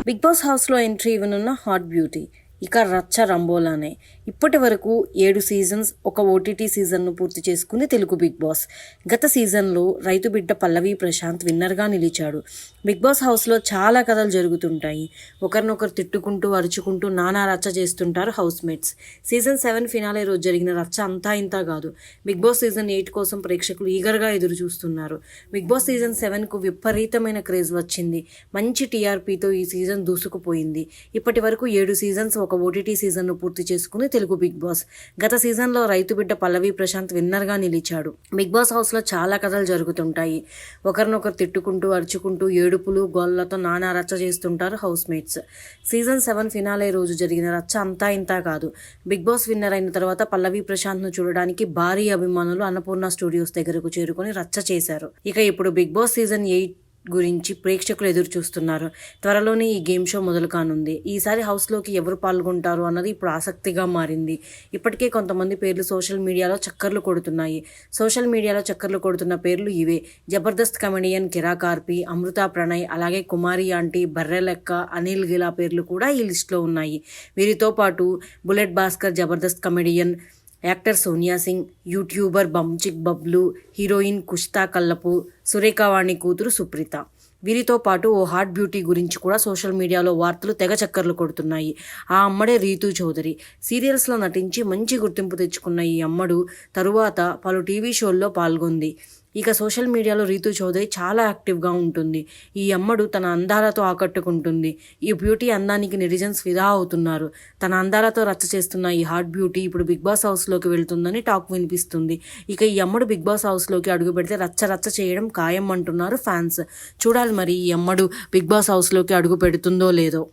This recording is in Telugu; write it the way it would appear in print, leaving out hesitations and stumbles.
బిగ్ బాస్ హౌస్లో ఎంట్రీ ఇవ్వనున్న హాట్ బ్యూటీ ఇక రచ్చ రంబోలానే. ఇప్పటి వరకు 7 సీజన్స్, ఒక ఓటీటీ సీజన్ను పూర్తి చేసుకుంది తెలుగు బిగ్ బాస్. గత సీజన్లో రైతు బిడ్డ పల్లవి ప్రశాంత్ విన్నర్గా నిలిచాడు. బిగ్ బాస్ హౌస్లో చాలా కథలు జరుగుతుంటాయి. ఒకరినొకరు తిట్టుకుంటూ అరుచుకుంటూ నానా రచ్చ చేస్తుంటారు హౌస్ మేట్స్. సీజన్ 7 ఫినాలే రోజు జరిగిన రచ్చ అంతా ఇంతా కాదు. బిగ్ బాస్ సీజన్ 8 కోసం ప్రేక్షకులు ఈగర్గా ఎదురు చూస్తున్నారు. బిగ్ బాస్ సీజన్ 7కు విపరీతమైన క్రేజ్ వచ్చింది. మంచి టీఆర్పీతో ఈ సీజన్ దూసుకుపోయింది. ఇప్పటి వరకు 7 సీజన్స్, ఒక ఓటీటీ సీజన్ను పూర్తి చేసుకుంది తెలుగు బిగ్ బాస్. గత సీజన్లో రైతు బిడ్డ పల్లవి ప్రశాంత్ విన్నర్గా నిలిచాడు. బిగ్ బాస్ హౌస్లో చాలా కథలు జరుగుతుంటాయి. ఒకరినొకరు తిట్టుకుంటూ అరుచుకుంటూ ఏడుపులు గోళ్లతో నానా రచ్చ చేస్తుంటారు హౌస్ మేట్స్. సీజన్ 7 ఫినాలే రోజు జరిగిన రచ్చ అంతా ఇంతా కాదు. బిగ్ బాస్ విన్నర్ అయిన తర్వాత పల్లవి ప్రశాంత్ను చూడడానికి భారీ అభిమానులు అన్నపూర్ణ స్టూడియోస్ దగ్గరకు చేరుకొని రచ్చ చేశారు. ఇక ఇప్పుడు బిగ్ బాస్ సీజన్ 8 గురించి ప్రేక్షకులు ఎదురు చూస్తున్నారు. త్వరలోనే ఈ గేమ్ షో మొదలు కానుంది. ఈసారి హౌస్లోకి ఎవరు పాల్గొంటారు అన్నది ఇప్పుడు ఆసక్తిగా మారింది. ఇప్పటికే కొంతమంది పేర్లు సోషల్ మీడియాలో చక్కర్లు కొడుతున్నాయి. సోషల్ మీడియాలో చక్కర్లు కొడుతున్న పేర్లు ఇవే: జబర్దస్త్ కమెడియన్ కిరా కార్పి, అమృత ప్రణయ్, అలాగే కుమారి ఆంటీ, బర్రెలెక్క, అనిల్ గిలా పేర్లు కూడా ఈ లిస్టులో ఉన్నాయి. వీరితో పాటు Bullet Bhaskar, Jabardasth comedian, actor Sonia Singh, YouTuber Banchik Bablu, heroine Kushta Kallapu, Surekhavani కూతురు సుప్రీత. వీరితో పాటు ఓ హాట్ బ్యూటీ గురించి కూడా సోషల్ మీడియాలో వార్తలు తెగ చక్కర్లు కొడుతున్నాయి. ఆ అమ్మడే రీతూ చౌదరి. సీరియల్స్లో నటించి మంచి గుర్తింపు తెచ్చుకున్న ఈ అమ్మడు తరువాత పలు టీవీ షోల్లో పాల్గొంది. ఇక సోషల్ మీడియాలో రీతూ చౌదరి చాలా యాక్టివ్గా ఉంటుంది. ఈ అమ్మడు తన అందాలతో ఆకట్టుకుంటుంది. ఈ బ్యూటీ అందానికి నెటిజన్స్ ఫిదా అవుతున్నారు. తన అందాలతో రచ్చ చేస్తున్న ఈ హాట్ బ్యూటీ ఇప్పుడు బిగ్ బాస్ హౌస్లోకి వెళ్తుందని టాక్ వినిపిస్తుంది. ఇక ఈ అమ్మడు బిగ్ బాస్ హౌస్లోకి అడుగు పెడితే రచ్చ రచ్చ చేయడం ఖాయం అంటున్నారు ఫ్యాన్స్. చూడాలి మరి ఈ అమ్మడు బిగ్ బాస్ హౌస్లోకి అడుగు పెడుతుందో లేదో.